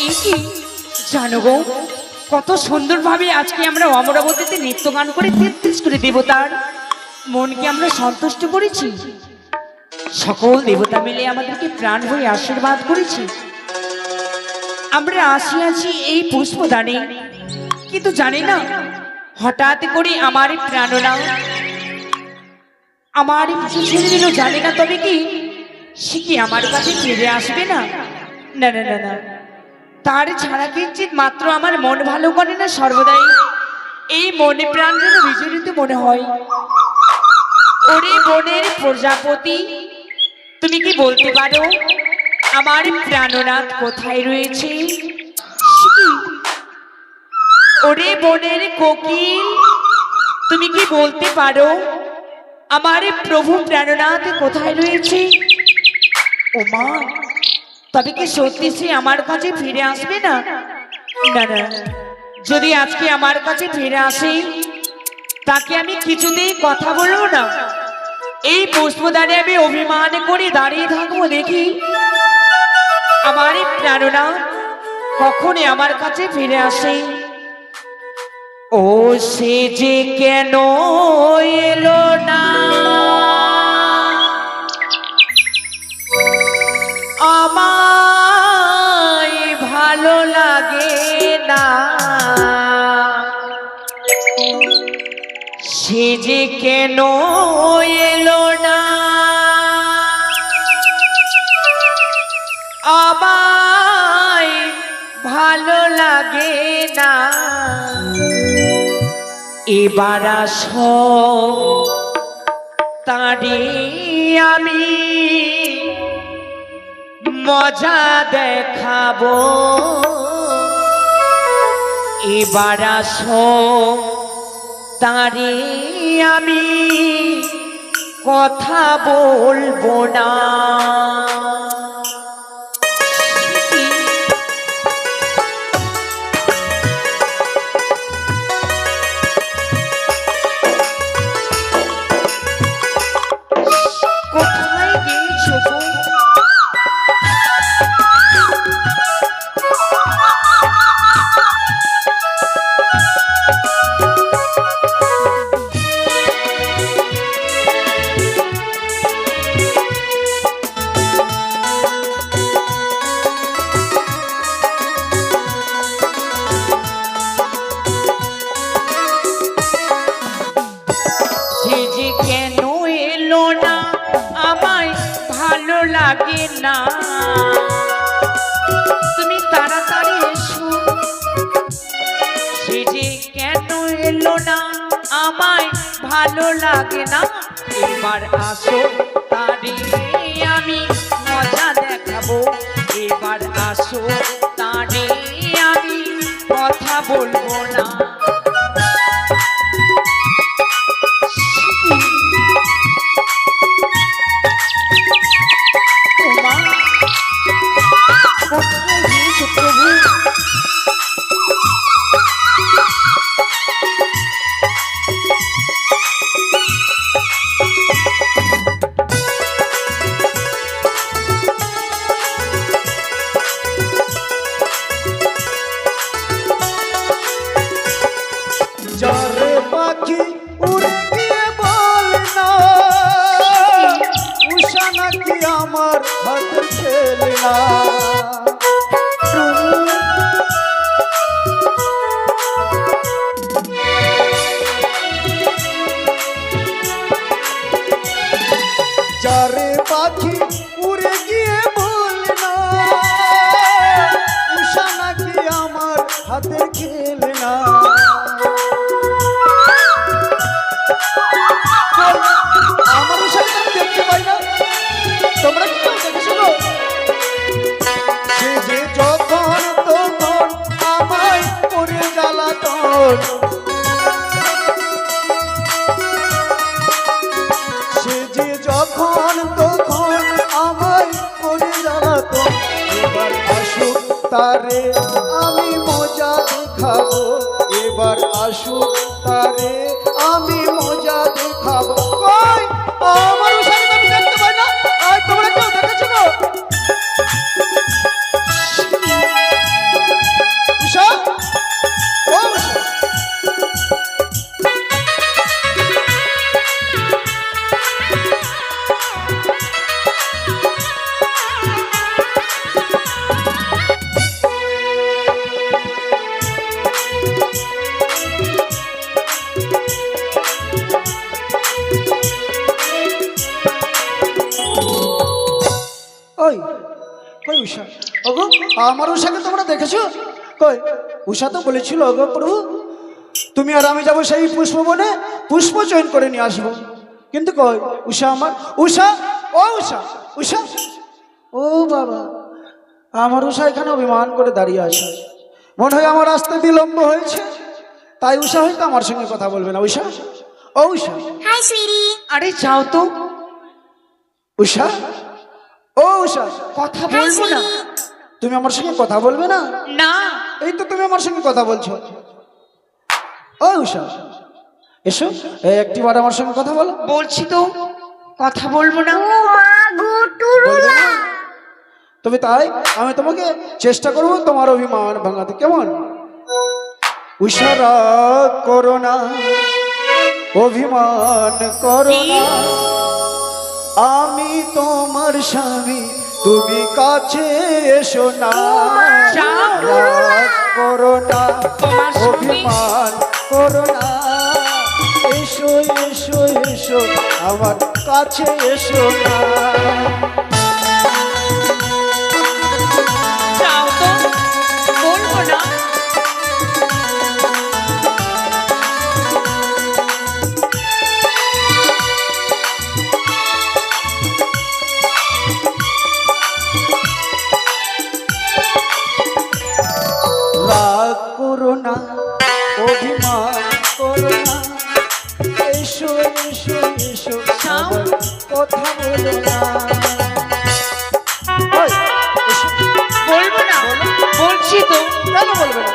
এই কি জানো গো, কত সুন্দরভাবে আজকে আমরা অমরাবতীতে নৃত্য গান করে ৩৩ করে দেবতার মনকে আমরা সন্তুষ্ট করেছি। সকল দেবতা মিলে আমাদেরকে প্রাণ হয়ে আশীর্বাদ করেছি। আমরা আসিয়াছি এই পুষ্পদানে, কিন্তু জানি না হঠাৎ করে আমার প্রাণনা আমার পিছু ছেড়ে দিল, জানি না তবে কি সে কি আমার কাছে ফিরে আসবে না? না না না না, তার ছাড়া কিঞ্চিত মাত্র আমার মন ভালো করে না। সর্বদাই এই মনে প্রাণ যেন বিচলিত মনে হয়। ওরে বনের প্রজাপতি, তুমি কি বলতে পারো আমার প্রাণনাথ কোথায় রয়েছে? ওরে বনের কোকিল, তুমি কি বলতে পারো আমার প্রভু প্রাণনাথ কোথায় রয়েছে? ও মা, তবে কি সত্যি সে আমার কাছে ফিরে আসবে না? না না, যদি আজকে আমার কাছে ফিরে আসে তাকে আমি কিছুতেই কথা বলবো না। এই পুষ্পদানে আমি অভিমান করে দাঁড়িয়ে থাকবো, দেখি আমার প্রাণনাথ কখনই আমার কাছে ফিরে আসে। ও সে যে কেন এলো না, আমায় ভালো লাগে না। সে যে কেন এলো না, আমায় ভালো লাগে না। এবার আসো তারে আমি মজা দেখাবো। এবার আসো তারে আমি কথা বলবো না। লাগে না, তুমি তাড়াতাড়ি এসো। সে যে কেন এলো না, আমায় ভালো লাগে না। এবার আসো তারে আমি মজা দেখাবো। এবার আসো তারে আমি কথা বলবো না। আমার হাতের খেলনা যারে পাখি উড়ে গিয়ে বলনা উষা নাকি আমার হাতের খেলনা। আমার উষাকে দেখতে পাই না, তোমরা কি শোনো? সে যে যখন তখন আমায় করে জ্বালাতন, সে যে যখন তখন আমায় করে জ্বালাতন। এবার আসুক তারে আমি মজা দেখাবো। এবার আসুক তারে আমি মজা দেখাবো। কই আমার উষাকে আমি দেখতে পাই না, তোমরা কেউ দেখেছো? কই উষা? ওগো আমার উষাকে তোমরা দেখেছো? কই উষা তো বলেছিল ওগো প্রভু তুমি আর আমি যাবো সেই পুষ্পবনে, পুষ্প চয়ন করে নিয়ে আসবো। কিন্তু কই উষা আমার? উষা, ও উষা, উষা, ও বাবা, আমার উষা এখানে অভিমান করে দাঁড়িয়ে আছে। মনে হয় আমার আসতে বিলম্ব হয়েছে, তাই উষা হয়তো আমার সঙ্গে কথা বলবে না। উষা, ও উষা, হাই সুইটি। আরে যাও তো, উষা, ও উষা, কথা হাই বলবো না। সুইটি। তুমি আমার সঙ্গে কথা বলবে না? না, এই তো তুমি আমার সঙ্গে কথা বলছো। ও উষা, এসো একটিবার আমার সঙ্গে কথা বলো। বলছি তো কথা বলবো না। ও মা গো বলবে না? তবে তাই আমি তোমাকে চেষ্টা করব তোমার অভিমান ভাঙাতে, কেমন? উষা রাগ করো না, অভিমান করো না, আমি তোমার স্বামী, তুমি কাছে এসো না। যাও। রাগ করো না, তোমার স্বামী। অভিমান করো না, এসো এসো এসো আমার কাছে এসো না। যাও তো, বলবো না। রাগ করো না, অভিমান করো না, এসো এসো এসো আমার কথা বলো না। ওই, এসো। বলবো না, বলছি তো। কেন বলবে না?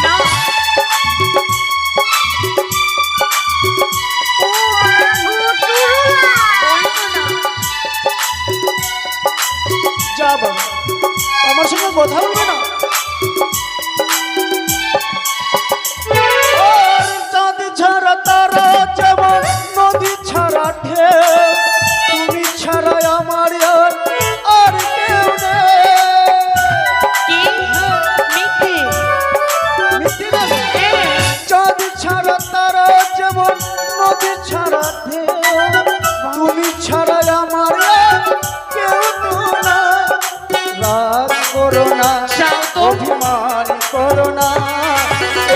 না, বলবো না। যা বাবা, আমার সঙ্গে কথা বলবে না? আর চাঁদ ছাড়া তারা যেমন নদী ছাড়া ঢেউ, তুমি ছাড়া আমার আর কেউ নেই। কি মিথ্যে? মিথ্যে বলে? হ্যাঁ, চাঁদ ছাড়া তারা যেমন নদী ছাড়া ঢেউ, তুমি ছাড়া আমার আর কেউ তো নাই। রাগ করো না, যাও তো। অভিমান করো না,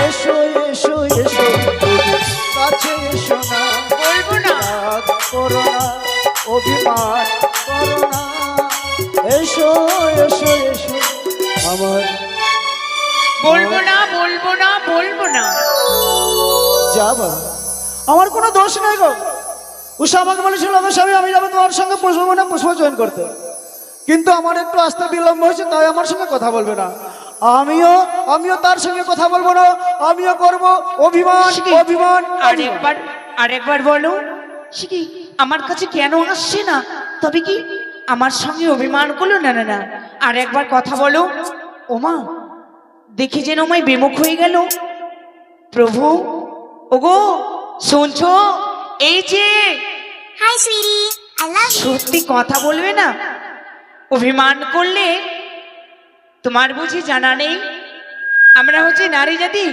এসো এসো এসো তুমি কাছে এসো না। বলবো না। রাগ করো না, অভিমান করো না, এসো এসো এসো আমার। বলবো না, বলবো না, বলবো না। যা বাবা, আমার কোনো দোষ নেই গো। উষা আমাকে বলেছিল আমার স্বামী আমি যাবো তোমার সঙ্গে পুষ্পবনে পুষ্প চয়ন করতে, কিন্তু আমার একটু আসতে বিলম্ব হয়েছে, তাই আমার সঙ্গে কথা বলবে না। আমিও তার সঙ্গে কথা বলবো না, আমিও করব অভিমান অভিমান। আরেকবার বলো। সে কি আমার কাছে কেন আসছে না? তবে কি আমার সঙ্গে অভিমান করলো? না না না, আর একবার কথা বলো। ওমা, দেখি যেন আমায় বিমুখ হয়ে গেল। প্রভু, ওগো শুনছো? এই যে, hi sweetie, I love you. সত্যি কথা বলবে না? অভিমান করলে তোমার বুঝি জানা নেই? আমরা হচ্ছে নারী জাতি,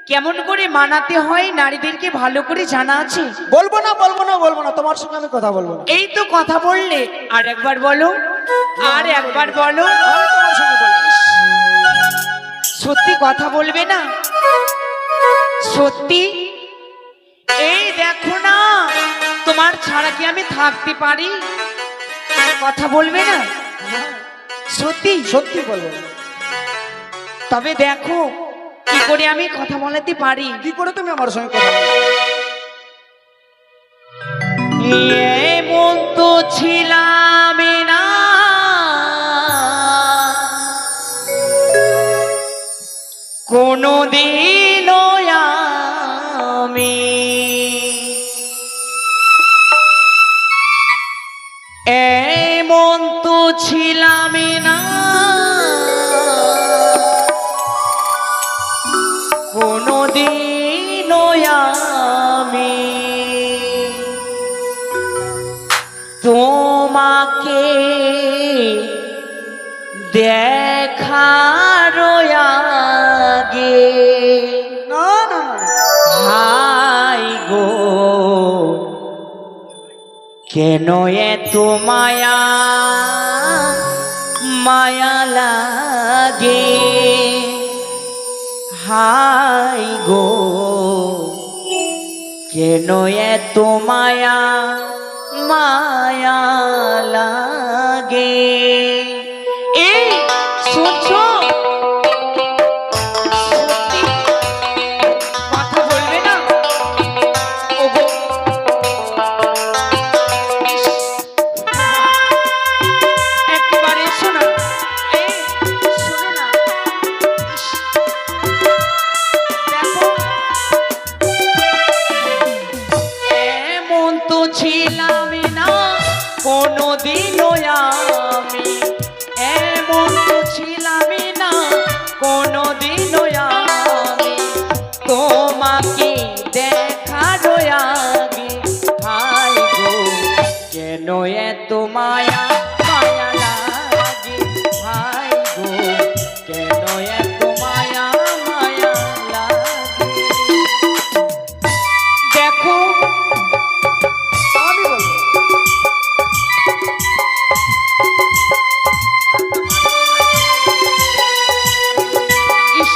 কেমন করে মানাতে হয় নারীদেরকে ভালো করে জানা আছে। বলবো না বলবো না বলবো না, তোমার সঙ্গে আমি কথা বলবো না। এই তো কথা বললে, আর একবার বলো, আর একবার বলো। আমি তোমার সঙ্গে বলবো। সত্যি কথা বলবে না? সত্যি? এই দেখো না, তোমার ছাড়া কি আমি থাকতে পারি? কথা বলবে না? সত্যি? সত্যি বলবো না। তবে দেখো কি করে আমি কথা বলাতে পারি। কি করে তুমি আমার সঙ্গে কথা বলবে? এমন তো ছিলাম না, কোনদিন আমি এমন তো ছিলাম না, কোনদিন আমি তোমাকে দেখার আগে না না না, হাই গো কেন এত মায়া মায়া লাগে হাই গো, কেন এত মায়া মায়া লাগে। এই শুনছো? সত্যি কথা বলবে না? ওগো একেবারে শোনা, এই শোনো না। ইস, দেখো এমন তো ছিলাম না কোনোদিনও আমি, এমন তো ছিলাম না কোনোদিনও আমি, তোমাকে দেখার আগে হাই গো, কেন এত মায়া মায়া লাগে হাই গো, কেন এত মায়া মায়া লাগে। দেখো আমি বলবো ইস,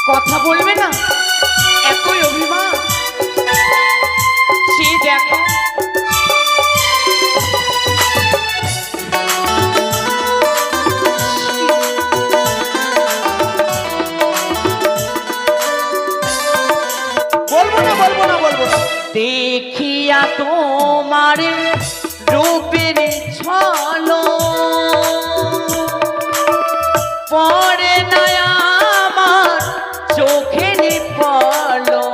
কথা বলবে না? এতই অভিমান। সে দেখো বলবো না বলবো না বলবো না। দেখিয়া তোমার রূপের ছলো পরে না আমার চোখের পলো,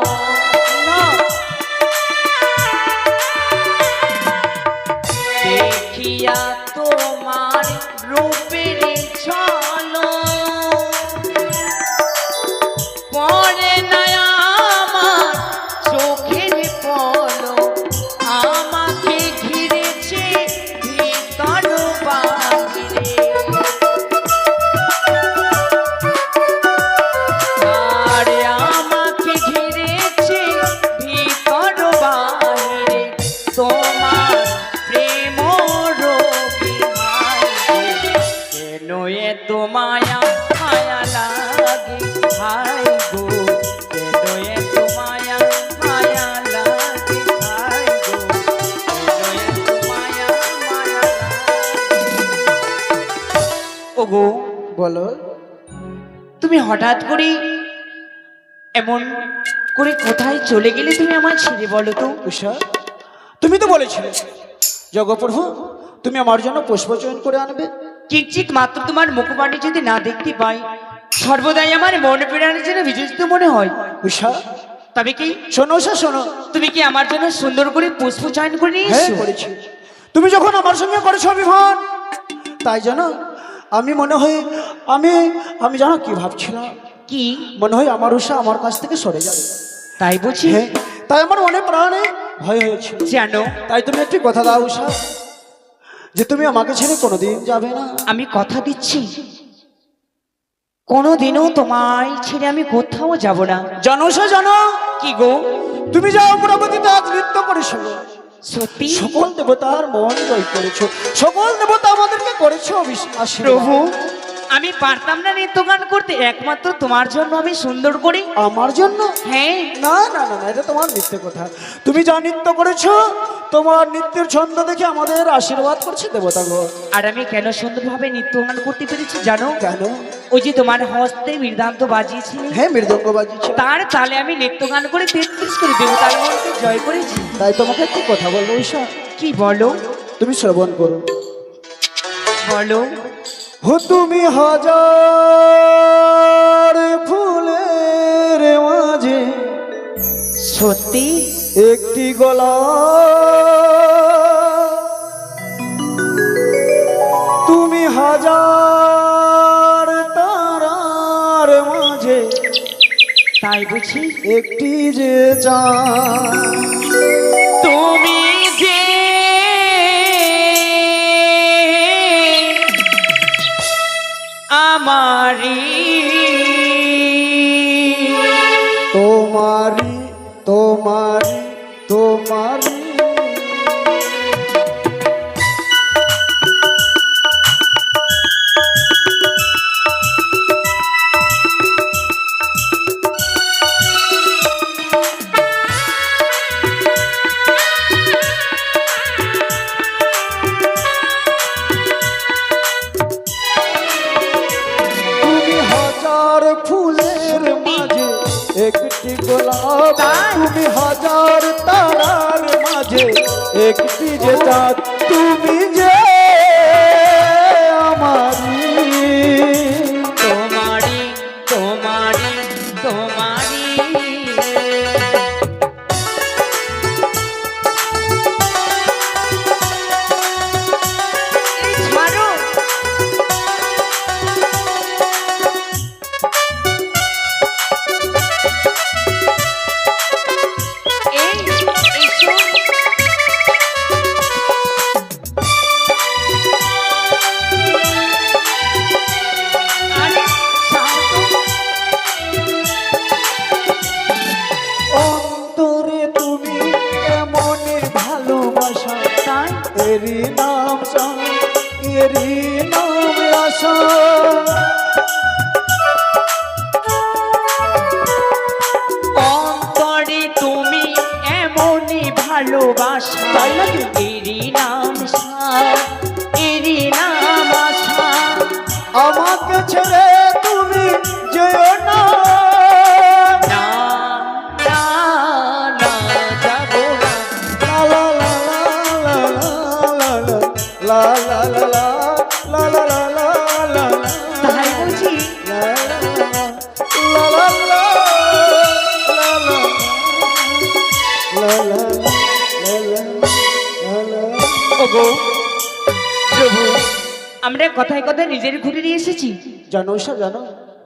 না দেখিয়া তোমার রূপের ছলো পরে না আমার চোখের পলো, আমাকে ঘিরেছে ভিতর বাহিরে, আরে আমাকে ঘিরেছে ভিতর বাহিরে, তোমার প্রেম রোগী হায় গো, কেন এত মায়া মায়া লাগে হায় গো, কেন এত মায়া মায়া লাগে হায় গো, কেন এত মায়া মায়া লাগে। ওগো বলো তুমি হঠাৎ করে এমন করে কোথায় চলে গেলে তুমি আমার ছেড়ে, বলো তো? উষা, তুমি তো বলেছিলে জগপ্রভু তুমি আমার জন্য পুষ্প চয়ন করে আনবে। কিঞ্চিত মাত্র তোমার মুখপানে যদি না দেখতে পাই, সর্বদাই আমার মন প্রাণের জন্য বিচলিত মনে হয়। উষা তবে কি শোনো উষা শোনো, তুমি কি আমার জন্য সুন্দর করে পুষ্প চয়ন করে নিয়ে হ্যাঁ এসো? করেছি। তুমি যখন আমার সঙ্গে করেছো অভিমান, তাই জানো আমি মনে হয় আমি আমি জানো কি ভাবছিলাম, কি মনে হয় আমার উষা আমার কাছ থেকে সরে যাবে। তাই বুঝি? হ্যাঁ, তাই আমার মনে প্রাণে ভয় হয়েছিল। জানো তাই তুমি একটি কথা দাও উষা, যে তুমি আমাকে ছেড়ে কোনোদিন যাবে না। আমি কথা দিচ্ছি কোনোদিনও তোমায় ছেড়ে আমি কোথাও যাব না। জানো উষা জানো, কি গো? তুমি যা অমরাবতীতে আজ নৃত্য করেছো, সত্যি? সকল দেবতার মন জয় করেছো, সকল দেবতা আমাদেরকে করেছো আশীর্বাদ। প্রভু আমি পারতাম না নৃত্য গান করতে একমাত্র তোমার জন্য আমি সুন্দর করে? আমার জন্য? হ্যাঁ। না না না না, এটা তোমার নৃত্য কথা। তুমি যা নৃত্য করেছো, তোমার নৃত্যের ছন্দ দেখে আমাদের আশীর্বাদ করছে দেবতাগণ। আর আমি কেন সুন্দরভাবে নৃত্য গান করতে পেরেছি জানো? কেন? ওই যে তোমার হস্তে মৃদান্ত বাজিয়েছিলে, হ্যাঁ মৃদঙ্গ বাজিয়েছে, তার তালে আমি নৃত্য গান করে 33 করে দেবতার মনকে জয় করেছি। তাই তোমাকে একটি কথা বলবো ঈশা, কি বলো? তুমি শ্রবণ করো। বলো। হো তুমি হাজার ফুলের মাঝে সত্যি? একটি গলা, তুমি হাজার তারার মাঝে তাই বুঝি? একটি যে চাঁদ, তুমি যে আমারি তোমারি তোমারি তোমারি একটি যে চাঁদ তুমি যে আমারি। তোমারি তোমারি তোমারি। এই ছাড়ো। এই, এসো। আরে, ছাড়ো তো। অন্তরে তুমি এমনই ভালোবাসা, তাই? এরই নাম চাঁদ, এরই নাম আশা। অন্তরে তুমি এমনই ভালোবাসা, তাই নাকি? এরই নাম সার, এরই নাম আশা। আমাকে ছেড়ে তুমি যেও না। না না না, যাবো না। লা লা লা লা লা লা লা লা লা লা লা লা লা লা। তাই বুঝি? ওগো প্রভু, আমরা কথায় কথায় নিজের ঘুরে নিয়ে এসেছি। জানো ঈশা, জানো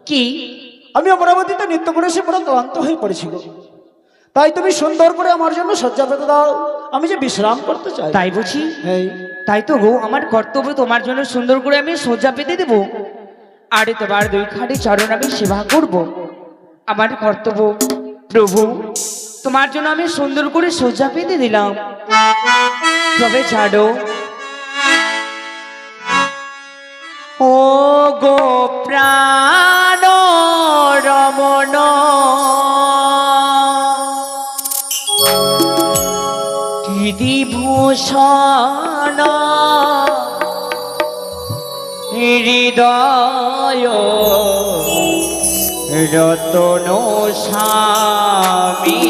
কি? আমি অমরাবতীতে নৃত্য করে এসে বড় ক্লান্ত হয়ে পড়েছিল, তাই তুমি সুন্দর করে আমার জন্য শয্যা পেতে দাও, আমি যে বিশ্রাম করতে চাই। তাই বুঝি? হ্যাঁ, তাই তো গো, আমার কর্তব্য তোমার জন্য সুন্দর করে আমি সজ্জা পেতে দেব, আরে তোমার দুই খাটে চরণ আমি সেবা করব। আমার কর্তব্য প্রভু, তোমার জন্য আমি সুন্দর করে সজ্জা পেতে দিলাম, তবে ছাড়ো। ও গো প্রাণ রমণ, বিভূষণ হৃদয় রতন স্বামী।